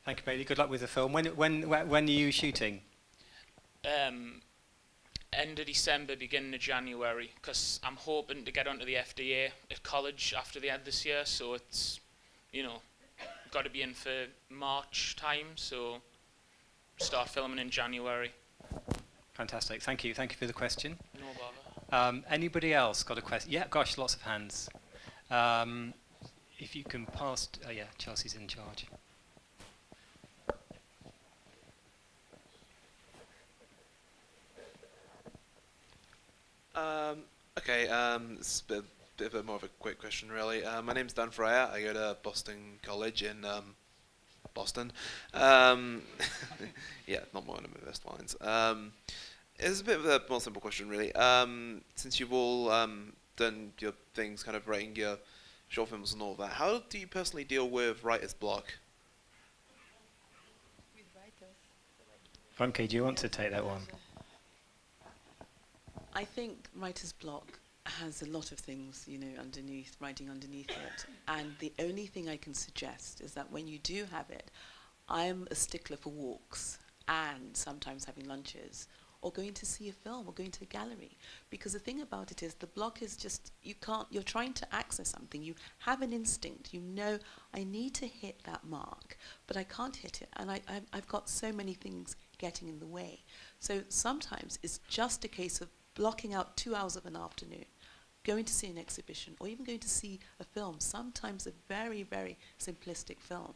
Thank you, Bailey. Good luck with the film. When are you shooting? End of December, beginning of January, because I'm hoping to get onto the FDA at college after the end this year, so it's, you know, got to be in for March time, so start filming in January. Fantastic. Thank you. Thank you for the question. No bother. Anybody else got a question? Yeah, gosh, lots of hands. If you can pass... Oh, yeah, Chelsea's in charge. Okay, it's a bit of more of a quick question, really. My name's Dan Fryer. I go to Boston College in Boston. Yeah, not one of my best lines. It's a bit of a more simple question, really. Since you've all done your things, kind of writing your short films and all that, how do you personally deal with writer's block? Funke, do you want to take that one? I think writer's block has a lot of things, you know, writing underneath it. And the only thing I can suggest is that when you do have it, I'm a stickler for walks and sometimes having lunches or going to see a film or going to a gallery. Because the thing about it is the block is just, you're trying to access something. You have an instinct, you know, I need to hit that mark, but I can't hit it. And I've got so many things getting in the way. So sometimes it's just a case of blocking out 2 hours of an afternoon, going to see an exhibition, or even going to see a film, sometimes a very, very simplistic film.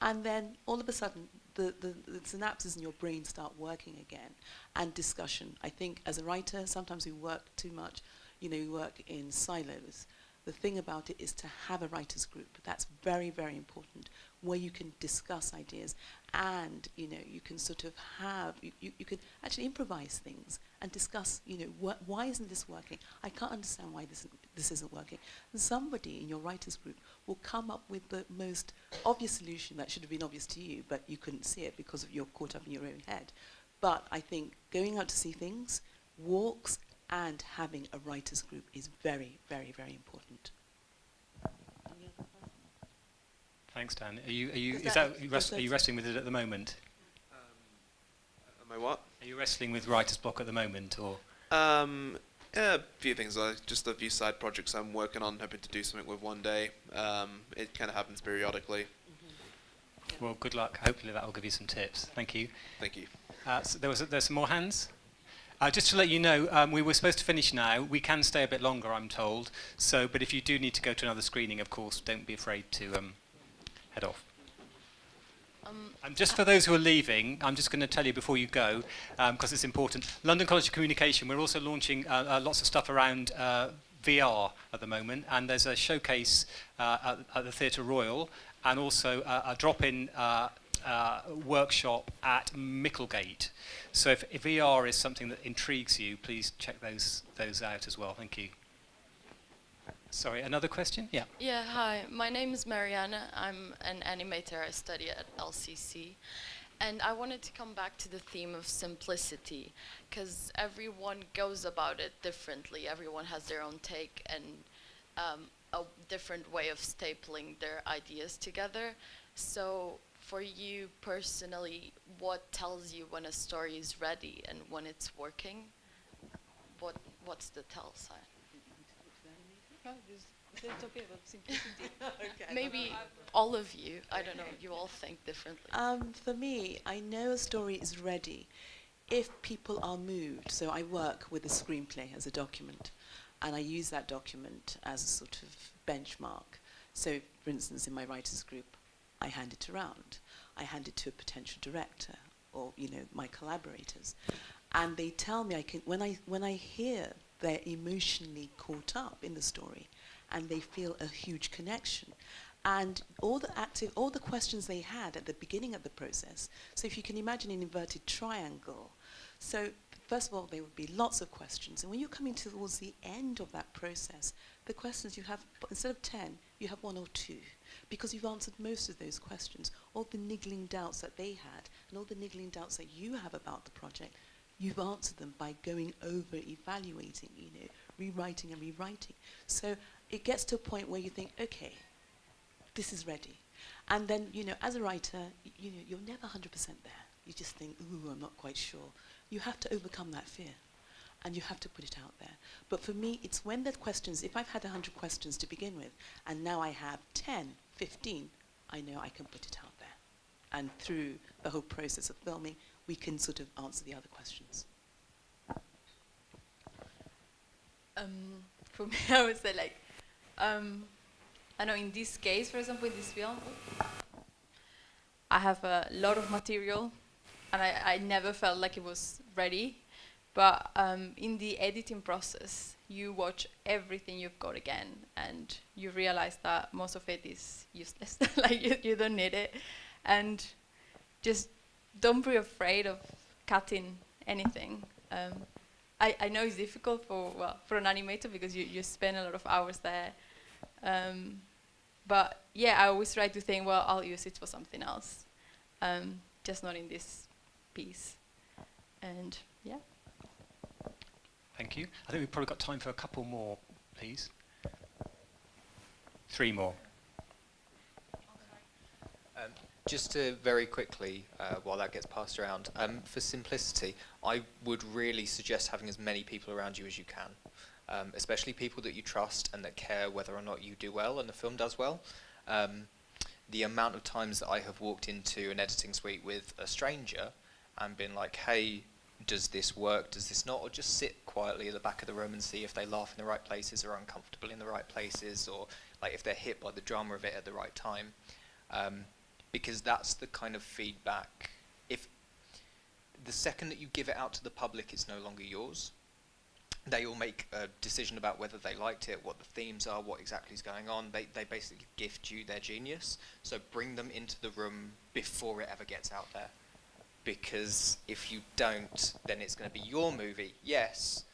And then all of a sudden, the synapses in your brain start working again. And discussion. I think as a writer, sometimes we work too much, you know, we work in silos. The thing about it is to have a writer's group. That's very, very important, where you can discuss ideas and, you know, you can sort of have, you can actually improvise things and discuss, you know, why isn't this working? I can't understand why this isn't working. And somebody in your writer's group will come up with the most obvious solution that should have been obvious to you, but you couldn't see it because you're caught up in your own head. But I think going out to see things, walks, and having a writer's group is very, very, very important. Thanks, Dan. Are you Is that- wrestling with it at the moment? At the My what? Are you wrestling with writer's block at the moment, or? Yeah, a few things. Just a few side projects I'm working on, hoping to do something with one day. It kind of happens periodically. Well, good luck. Hopefully that will give you some tips. Thank you. Thank you. So there's some more hands. Just to let you know, we were supposed to finish now. We can stay a bit longer, I'm told. So, but if you do need to go to another screening, of course, don't be afraid to head off. Just for those who are leaving, I'm just going to tell you before you go, because it's important. London College of Communication, we're also launching lots of stuff around VR at the moment, and there's a showcase at the Theatre Royal, and also a drop-in workshop at Micklegate. So if VR is something that intrigues you, please check those out as well. Thank you. Sorry, another question? Yeah. Yeah, hi. My name is Mariana. I'm an animator. I study at LCC. And I wanted to come back to the theme of simplicity, because everyone goes about it differently. Everyone has their own take and a different way of stapling their ideas together. So for you personally, what tells you when a story is ready and when it's working? What's the tell sign? Maybe all of you. I don't know. You all think differently. For me, I know a story is ready if people are moved. So I work with a screenplay as a document, and I use that document as a sort of benchmark. So, for instance, in my writers group, I hand it around. I hand it to a potential director or, my collaborators, and they tell me when I hear they're emotionally caught up in the story, and they feel a huge connection. And all the questions they had at the beginning of the process. So if you can imagine an inverted triangle. So first of all, there would be lots of questions. And when you're coming towards the end of that process, the questions you have, instead of 10, you have 1 or 2. Because you've answered most of those questions. All the niggling doubts that they had, and all the niggling doubts that you have about the project, you've answered them by going over, evaluating, rewriting and rewriting. So it gets to a point where you think, okay, this is ready. And then, as a writer, you're never 100% there. You just think, ooh, I'm not quite sure. You have to overcome that fear, and you have to put it out there. But for me, it's when the questions, if I've had 100 questions to begin with, and now I have 10, 15, I know I can put it out there. And through the whole process of filming, we can sort of answer the other questions. For me, I would say I know in this case, for example, in this film, I have a lot of material, and I never felt like it was ready. But in the editing process, you watch everything you've got again, and you realize that most of it is useless. You don't need it, and just don't be afraid of cutting anything. I know it's difficult for an animator because you spend a lot of hours there. But yeah, I always try to think, well, I'll use it for something else, just not in this piece. And yeah. Thank you. I think we've probably got time for a couple more, please. 3 more. Just to very quickly, while that gets passed around, for simplicity, I would really suggest having as many people around you as you can, especially people that you trust and that care whether or not you do well and the film does well. The amount of times that I have walked into an editing suite with a stranger and been like, hey, does this work, does this not, or just sit quietly at the back of the room and see if they laugh in the right places or uncomfortable in the right places, or like if they're hit by the drama of it at the right time. Because that's the kind of feedback. If the second that you give it out to the public, it's no longer yours. They all make a decision about whether they liked it, what the themes are, what exactly is going on. They basically gift you their genius. So bring them into the room before it ever gets out there. Because if you don't, then it's going to be your movie, yes,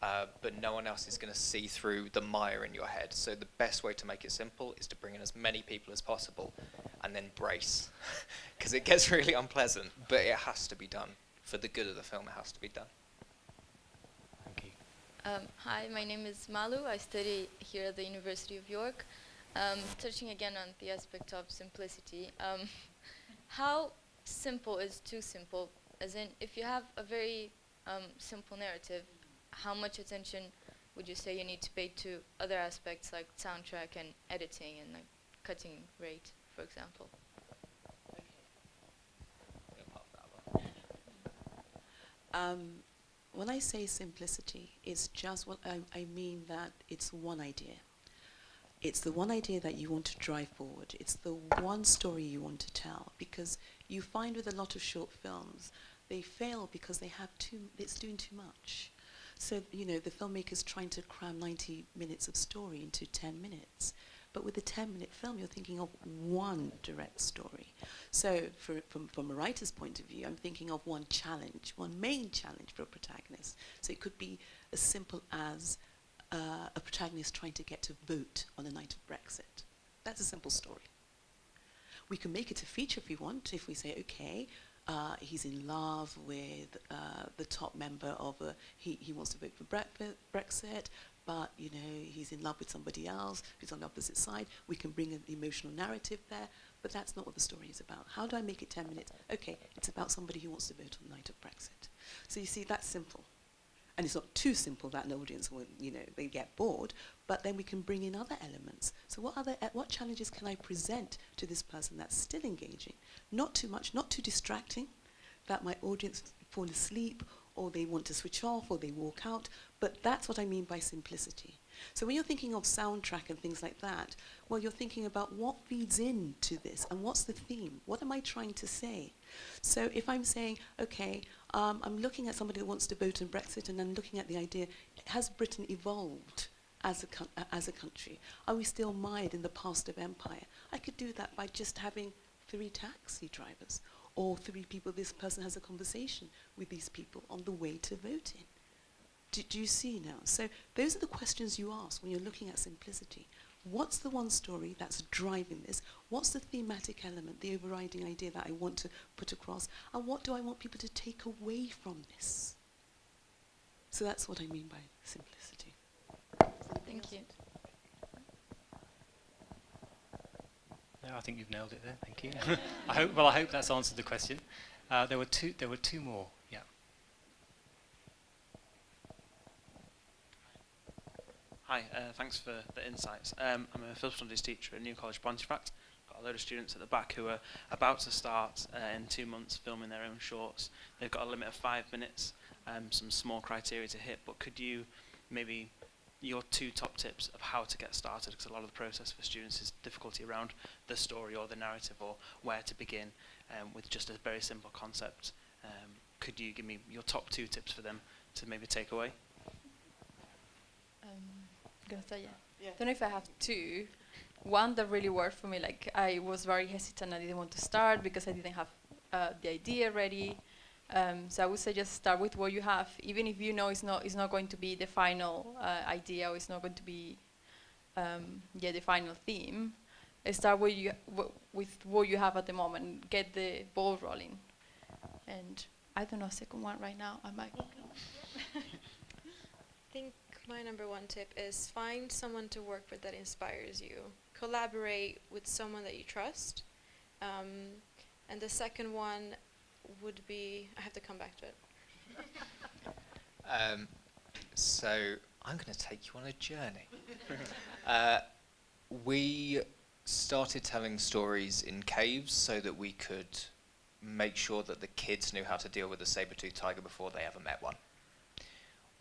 but no one else is going to see through the mire in your head. So the best way to make it simple is to bring in as many people as possible and then brace. Because it gets really unpleasant, but it has to be done. For the good of the film, it has to be done. Thank you. Hi, my name is Malu. I study here at the University of York. Touching again on the aspect of simplicity. How simple is too simple As in, if you have a very simple narrative, how much attention would you say you need to pay to other aspects like soundtrack and editing and like cutting rate, for example? When I say simplicity, it's just what I mean that it's one idea. It's the one idea that you want to drive forward. It's the one story you want to tell. Because you find with a lot of short films, they fail because it's doing too much. So, you know, the filmmaker's trying to cram 90 minutes of story into 10 minutes. But with a 10-minute film, you're thinking of one direct story. So from a writer's point of view, I'm thinking of one challenge, one main challenge for a protagonist. So it could be as simple as a protagonist trying to get to vote on the night of Brexit. That's a simple story. We can make it a feature if we want, if we say, okay, he's in love with the top member of he wants to vote for Brexit, but you know he's in love with somebody else who's on the opposite side. We can bring an emotional narrative there, but that's not what the story is about. How do I make it 10 minutes? Okay, it's about somebody who wants to vote on the night of Brexit. So you see, that's simple. And it's not too simple that an audience will, you know, they get bored, but then we can bring in other elements. So what challenges can I present to this person that's still engaging? Not too much, not too distracting, that my audience fall asleep, or they want to switch off, or they walk out, but that's what I mean by simplicity. So when you're thinking of soundtrack and things like that, well, you're thinking about what feeds into this, and what's the theme? What am I trying to say? So if I'm saying, okay, I'm looking at somebody who wants to vote on Brexit, and then looking at the idea, has Britain evolved as a country? Are we still mired in the past of empire? I could do that by just having 3 taxi drivers, or 3 people, this person has a conversation with these people on the way to voting. Do you see now? So those are the questions you ask when you're looking at simplicity. What's the one story that's driving this? What's the thematic element, the overriding idea that I want to put across? And what do I want people to take away from this? So that's what I mean by simplicity. Thank you. No, I think you've nailed it there. Thank you. I hope that's answered the question. There were two more. Yeah. Hi, thanks for the insights. I'm a film studies teacher at New College Pontefract. Got a load of students at the back who are about to start in 2 months filming their own shorts. They've got a limit of 5 minutes, some small criteria to hit, but could you maybe your 2 top tips of how to get started, because a lot of the process for students is difficulty around the story or the narrative or where to begin with just a very simple concept. Could you give me your top 2 tips for them to maybe take away? I'm gonna say yeah. Don't know if I have 2. One that really worked for me, like I was very hesitant, I didn't want to start because I didn't have the idea ready. So I would say just start with what you have, even if you know it's not going to be the final idea, or it's not going to be the final theme. Start with what you have at the moment, get the ball rolling. And I don't know, second one right now. I might. I think my number 1 tip is find someone to work with that inspires you. Collaborate with someone that you trust. And the second one would be, I have to come back to it. So I'm going to take you on a journey. We started telling stories in caves so that we could make sure that the kids knew how to deal with a saber-toothed tiger before they ever met one.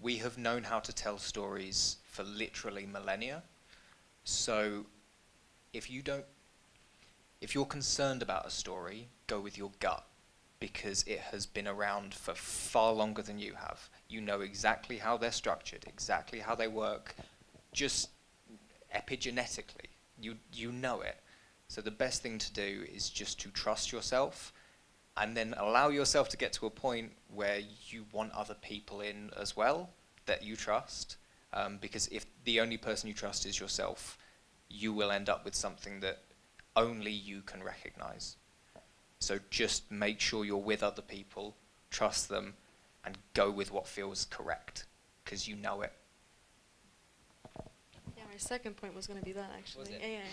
We have known how to tell stories for literally millennia. So if you're concerned about a story, go with your gut, because it has been around for far longer than you have. You know exactly how they're structured, exactly how they work, just epigenetically. You know it. So the best thing to do is just to trust yourself, and then allow yourself to get to a point where you want other people in as well that you trust, because if the only person you trust is yourself, you will end up with something that only you can recognize. So just make sure you're with other people, trust them, and go with what feels correct, because you know it. Yeah, my second point was going to be that, actually. Was it? Yeah.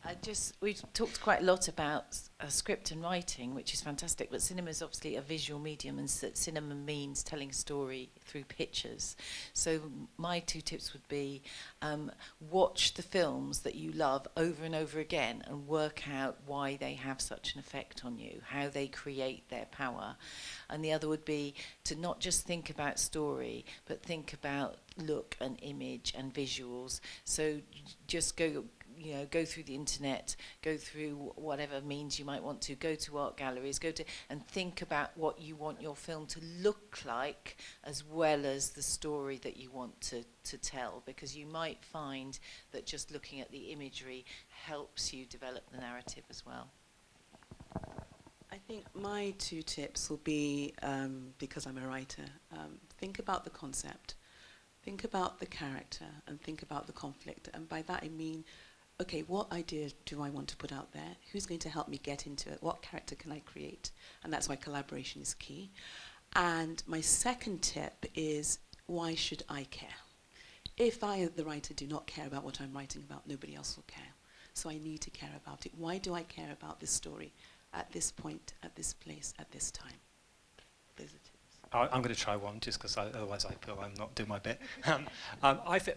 I'd We've talked quite a lot about script and writing, which is fantastic, but cinema is obviously a visual medium, and cinema means telling a story through pictures. So my 2 tips would be watch the films that you love over and over again and work out why they have such an effect on you, how they create their power. And the other would be to not just think about story, but think about look and image and visuals. So just go through the internet, go through whatever means you might want to, go to art galleries, and think about what you want your film to look like, as well as the story that you want to tell, because you might find that just looking at the imagery helps you develop the narrative as well. I think my 2 tips will be, because I'm a writer, think about the concept, think about the character, and think about the conflict. And by that I mean, okay, what idea do I want to put out there? Who's going to help me get into it? What character can I create? And that's why collaboration is key. And my second tip is, why should I care? If I, the writer, do not care about what I'm writing about, nobody else will care. So I need to care about it. Why do I care about this story at this point, at this place, at this time? Those are tips. I'm going to try one, just because otherwise I feel I'm not doing my bit.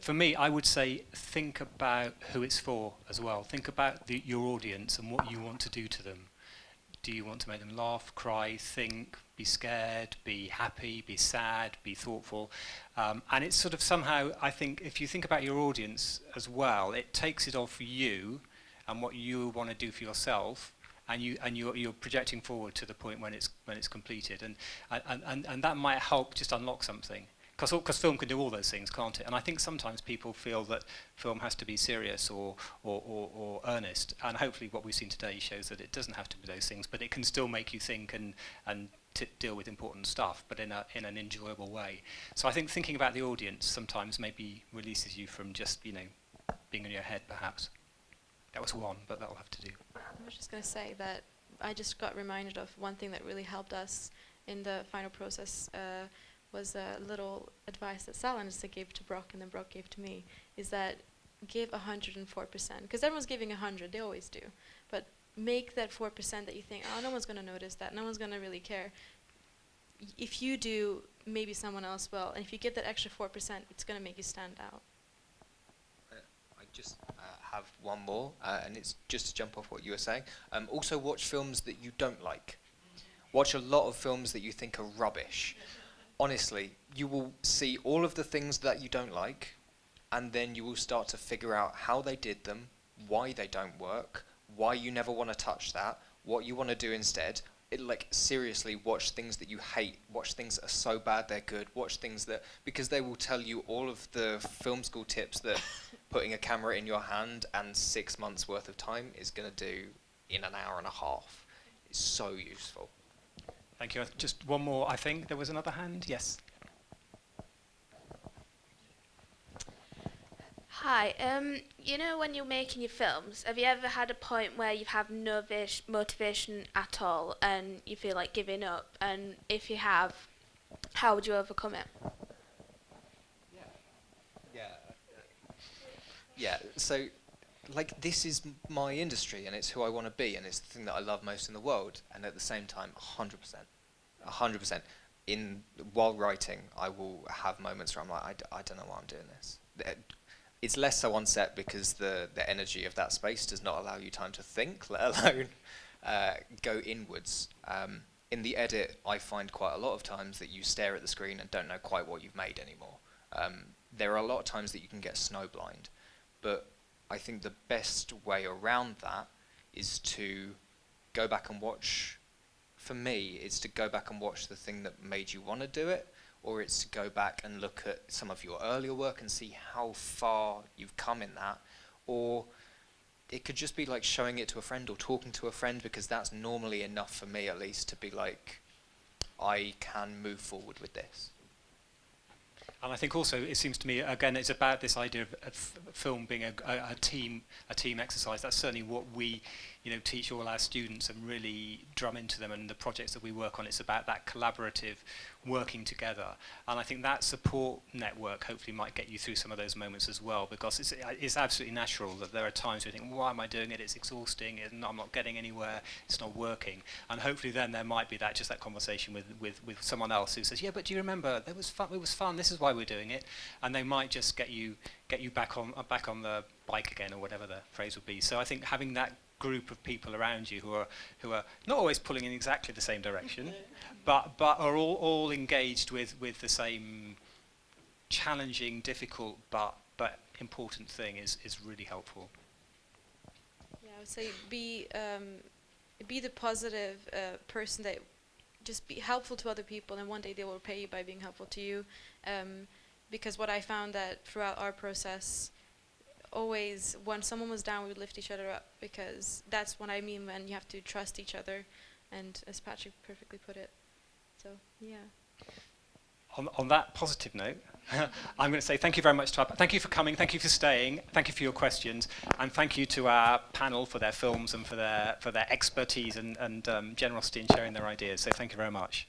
For me, I would say think about who it's for as well. Think about your audience and what you want to do to them. Do you want to make them laugh, cry, think, be scared, be happy, be sad, be thoughtful? And it's sort of somehow, I think, if you think about your audience as well, it takes it off you and what you want to do for yourself, and you're projecting forward to the point when it's completed, and that might help just unlock something, because film can do all those things, can't it? And I think sometimes people feel that film has to be serious or earnest, and hopefully what we've seen today shows that it doesn't have to be those things, but it can still make you think and deal with important stuff, but in an enjoyable way. So I think thinking about the audience sometimes maybe releases you from just being in your head, perhaps. That was one, but that'll have to do. I was just going to say that I just got reminded of one thing that really helped us in the final process, was a little advice that Salanista gave to Brock and then Brock gave to me, is that give 104%. Because everyone's giving 100, they always do. But make that 4% that you think, oh, no one's going to notice that, no one's going to really care. If you do, maybe someone else will. And if you give that extra 4%, it's going to make you stand out. I just have one more, and it's just to jump off what you were saying. Also watch films that you don't like. Watch a lot of films that you think are rubbish. Honestly, you will see all of the things that you don't like, and then you will start to figure out how they did them, why they don't work, why you never want to touch that, what you want to do instead. Seriously, watch things that you hate, watch things that are so bad they're good, watch things that, because they will tell you all of the film school tips that putting a camera in your hand and 6 months worth of time is going to do in an hour and a half. It's so useful. Thank you. Just one more, I think. There was another hand? Yes. Hi. You know, when you're making your films, have you ever had a point where you have no motivation at all and you feel like giving up? And if you have, how would you overcome it? Yeah, so this is my industry and it's who I want to be and it's the thing that I love most in the world, and at the same time 100% while writing I will have moments where I'm like, I don't know why I'm doing this. It's less so on set because the energy of that space does not allow you time to think, let alone go inwards. In the edit I find quite a lot of times that you stare at the screen and don't know quite what you've made anymore. There are a lot of times that you can get snowblind. But I think the best way around that is to go back and watch, for me, it's to go back and watch the thing that made you want to do it, or it's to go back and look at some of your earlier work and see how far you've come in that, or it could just be like showing it to a friend or talking to a friend, because that's normally enough for me at least to be like, I can move forward with this. And I think also it seems to me, again, it's about this idea of film being a team exercise. That's certainly what we, teach all our students and really drum into them. And the projects that we work on, it's about that collaborative working together. And I think that support network hopefully might get you through some of those moments as well, because it's absolutely natural that there are times where you think, why am I doing it? It's exhausting, I'm not getting anywhere, it's not working. And hopefully then there might be that conversation with someone else who says, yeah, but do you remember, it was fun, this is why we're doing it. And they might just get you back on the bike again, or whatever the phrase would be. So I think having that group of people around you who are not always pulling in exactly the same direction, but are all engaged with the same challenging, difficult but important thing is really helpful. Yeah, I would say be the positive person, that just be helpful to other people, and one day they will repay you by being helpful to you. Because what I found that throughout our process, always when someone was down, we would lift each other up, because that's what I mean when you have to trust each other, and as Patrick perfectly put it. So yeah. On that positive note, I'm going to say thank you very much thank you for coming, thank you for staying, thank you for your questions, and thank you to our panel for their films and for their expertise and generosity in sharing their ideas. So thank you very much.